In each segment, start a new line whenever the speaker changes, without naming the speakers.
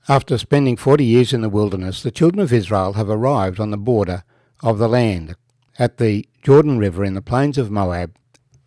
After spending 40 years in the wilderness, the children of Israel have arrived on the border of the land, at the Jordan River in the plains of Moab,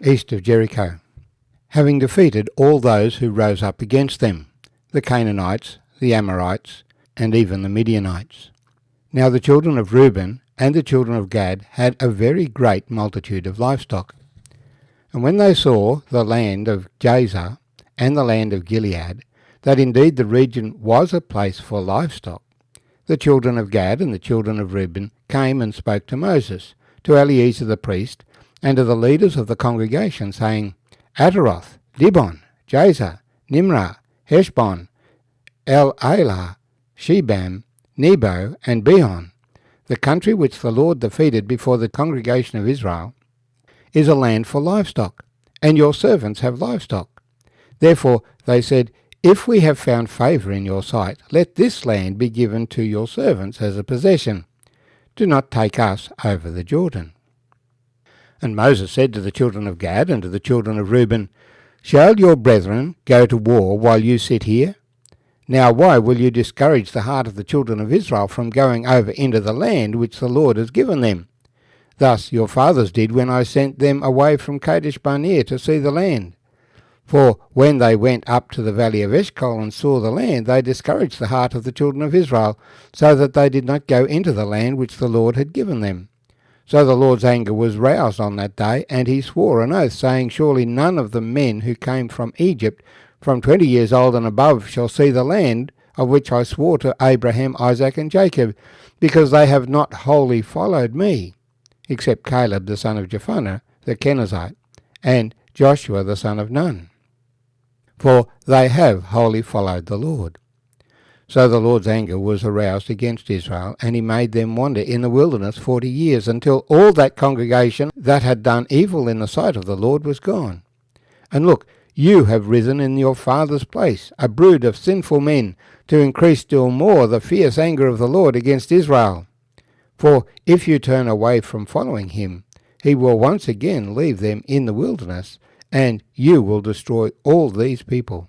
east of Jericho, having defeated all those who rose up against them, the Canaanites, the Amorites, and even the Midianites. Now the children of Reuben and the children of Gad had a very great multitude of livestock. And when they saw the land of Jazer and the land of Gilead, that indeed the region was a place for livestock, the children of Gad and the children of Reuben came and spoke to Moses, to Eleazar the priest, and to the leaders of the congregation, saying, Ataroth, Dibon, Jazer, Nimrah, Heshbon, El-Alah, Shebam, Nebo, and Behon, the country which the Lord defeated before the congregation of Israel, is a land for livestock, and your servants have livestock. Therefore they said, If we have found favour in your sight, let this land be given to your servants as a possession. Do not take us over the Jordan. And Moses said to the children of Gad and to the children of Reuben, Shall your brethren go to war while you sit here? Now why will you discourage the heart of the children of Israel from going over into the land which the Lord has given them? Thus your fathers did when I sent them away from Kadesh Barnea to see the land. For when they went up to the valley of Eshcol and saw the land, they discouraged the heart of the children of Israel, so that they did not go into the land which the Lord had given them. So the Lord's anger was roused on that day, and he swore an oath, saying, Surely none of the men who came from Egypt, from 20 years old and above, shall see the land of which I swore to Abraham, Isaac, and Jacob, because they have not wholly followed me, except Caleb the son of Jephunneh the Kenizzite, and Joshua the son of Nun. For they have wholly followed the Lord. So the Lord's anger was aroused against Israel, and he made them wander in the wilderness 40 years, until all that congregation that had done evil in the sight of the Lord was gone. And look, you have risen in your father's place, a brood of sinful men, to increase still more the fierce anger of the Lord against Israel. For if you turn away from following him, he will once again leave them in the wilderness, and you will destroy all these people.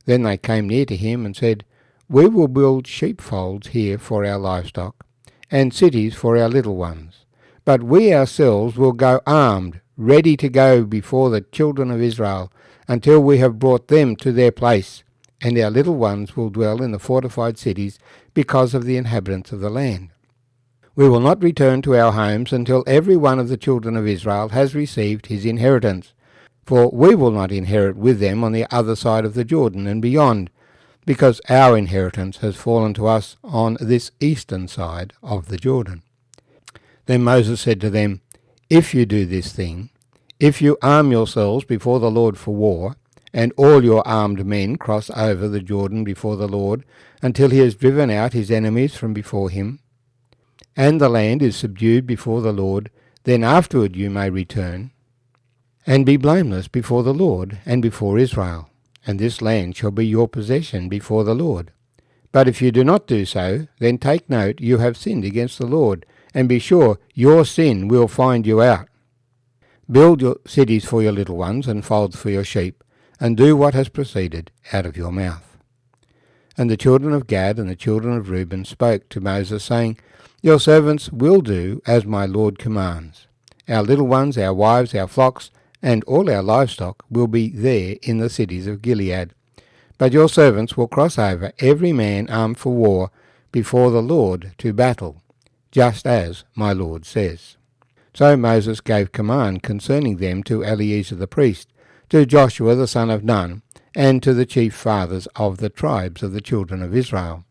Then they came near to him and said, We will build sheepfolds here for our livestock, and cities for our little ones. But we ourselves will go armed, ready to go before the children of Israel, until we have brought them to their place, and our little ones will dwell in the fortified cities because of the inhabitants of the land. We will not return to our homes until every one of the children of Israel has received his inheritance, for we will not inherit with them on the other side of the Jordan and beyond, because our inheritance has fallen to us on this eastern side of the Jordan. Then Moses said to them, If you do this thing, if you arm yourselves before the Lord for war, and all your armed men cross over the Jordan before the Lord, until he has driven out his enemies from before him, and the land is subdued before the Lord, then afterward you may return, and be blameless before the Lord and before Israel, and this land shall be your possession before the Lord. But if you do not do so, then take note you have sinned against the Lord, and be sure your sin will find you out. Build your cities for your little ones, and folds for your sheep, and do what has proceeded out of your mouth. And the children of Gad and the children of Reuben spoke to Moses, saying, Your servants will do as my Lord commands. Our little ones, our wives, our flocks, and all our livestock will be there in the cities of Gilead. But your servants will cross over, every man armed for war, before the Lord to battle, just as my Lord says. So Moses gave command concerning them to Eleazar the priest, to Joshua the son of Nun, and to the chief fathers of the tribes of the children of Israel.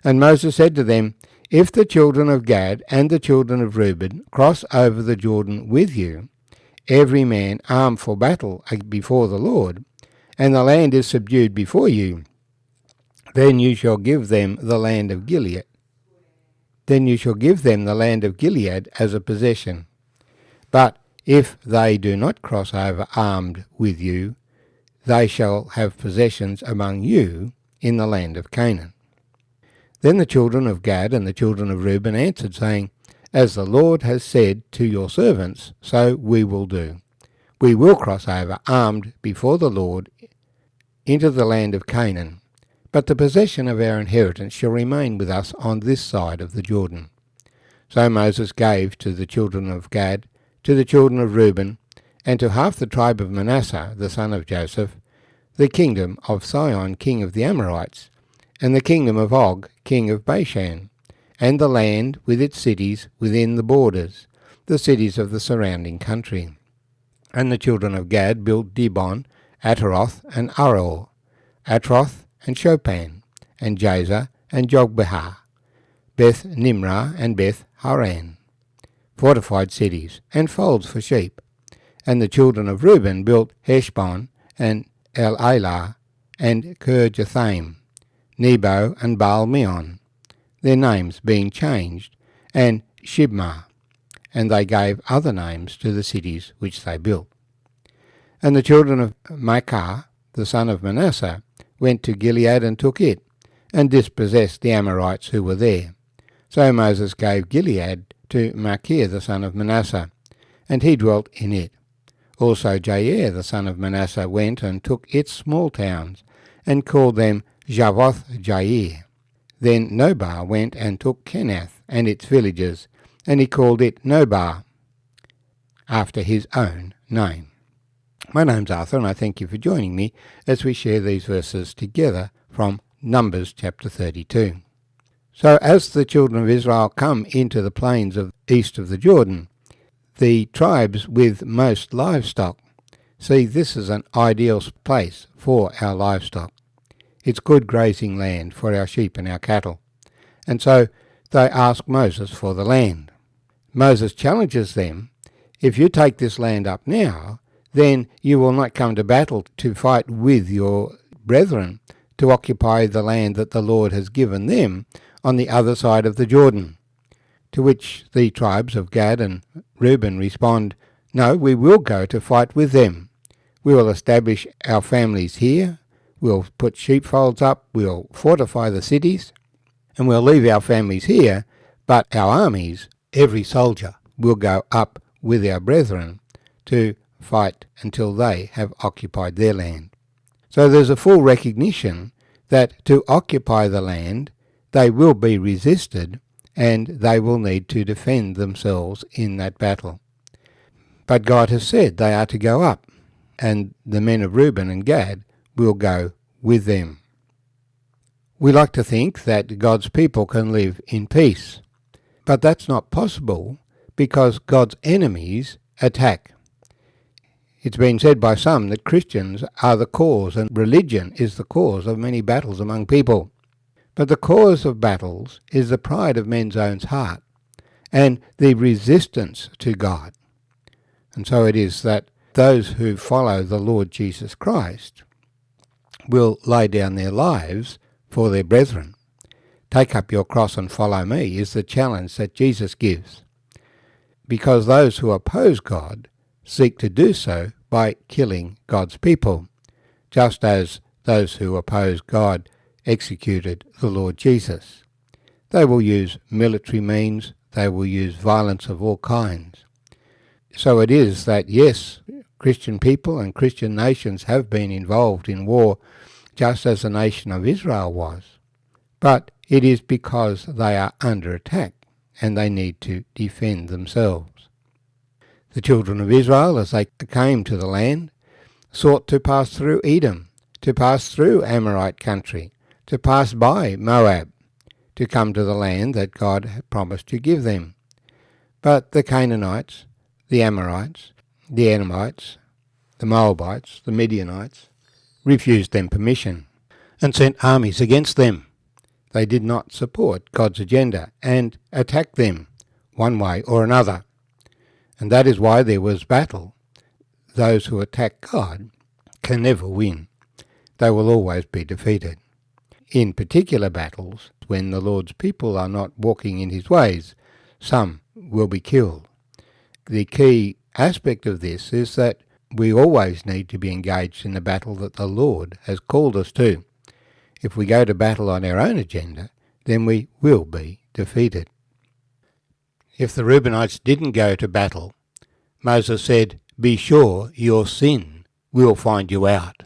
And Moses said to them, If the children of Gad and the children of Reuben cross over the Jordan with you, every man armed for battle before the Lord, and the land is subdued before you, then you shall give them the land of Gilead. Then you shall give them the land of Gilead as a possession. But if they do not cross over armed with you, they shall have possessions among you in the land of Canaan. Then the children of Gad and the children of Reuben answered, saying, As the Lord has said to your servants, so we will do. We will cross over armed before the Lord into the land of Canaan. but the possession of our inheritance shall remain with us on this side of the Jordan. So Moses gave to the children of Gad, to the children of Reuben, and to half the tribe of Manasseh, the son of Joseph, the kingdom of Sihon, king of the Amorites, and the kingdom of Og, king of Bashan, and the land with its cities within the borders, the cities of the surrounding country. And the children of Gad built Dibon, Ataroth, and Aror, Atroth, and Shopan, and Jazer, and Jogbehah, Beth Nimrah, and Beth Haran, fortified cities, and folds for sheep. And the children of Reuben built Heshbon, and El-Elah, and Kirjathaim, Nebo, and Baal-meon, their names being changed, and Shibmah, and they gave other names to the cities which they built. And the children of Machir, the son of Manasseh, went to Gilead and took it, and dispossessed the Amorites who were there. So Moses gave Gilead to Machir the son of Manasseh, and he dwelt in it. Also Jair the son of Manasseh went and took its small towns, and called them Javoth Jair. Then Nobar went and took Kenath and its villages, and he called it Nobar, after his own name. My name's Arthur, and I thank you for joining me as we share these verses together from Numbers chapter 32. So as the children of Israel come into the plains of east of the Jordan, the tribes with most livestock see this as an ideal place for our livestock. It's good grazing land for our sheep and our cattle. And so they ask Moses for the land. Moses challenges them, if you take this land up now, then you will not come to battle to fight with your brethren to occupy the land that the Lord has given them on the other side of the Jordan. To which the tribes of Gad and Reuben respond, no, we will go to fight with them. We will establish our families here, we'll put sheepfolds up, we'll fortify the cities, and we'll leave our families here, but our armies, every soldier, will go up with our brethren to fight until they have occupied their land. So there's a full recognition that to occupy the land, they will be resisted and they will need to defend themselves in that battle. But God has said they are to go up, and the men of Reuben and Gad will go with them. We like to think that God's people can live in peace, but that's not possible because God's enemies attack. It's been said by some that Christians are the cause, and religion is the cause of many battles among people. But the cause of battles is the pride of men's own heart and the resistance to God. And so it is that those who follow the Lord Jesus Christ will lay down their lives for their brethren. Take up your cross and follow me is the challenge that Jesus gives. Because those who oppose God seek to do so by killing God's people, just as those who oppose God executed the Lord Jesus. They will use military means, they will use violence of all kinds. So it is that, yes, Christian people and Christian nations have been involved in war just as the nation of Israel was. But it is because they are under attack and they need to defend themselves. The children of Israel, as they came to the land, sought to pass through Edom, to pass through Amorite country, to pass by Moab, to come to the land that God had promised to give them. But the Canaanites, the Amorites, the Edomites, the Moabites, the Midianites, refused them permission and sent armies against them. They did not support God's agenda and attacked them one way or another. And that is why there was battle. Those who attack God can never win. They will always be defeated. In particular battles, when the Lord's people are not walking in his ways, some will be killed. The key aspect of this is that we always need to be engaged in the battle that the Lord has called us to. If we go to battle on our own agenda, then we will be defeated. If the Reubenites didn't go to battle, Moses said, "Be sure your sin will find you out."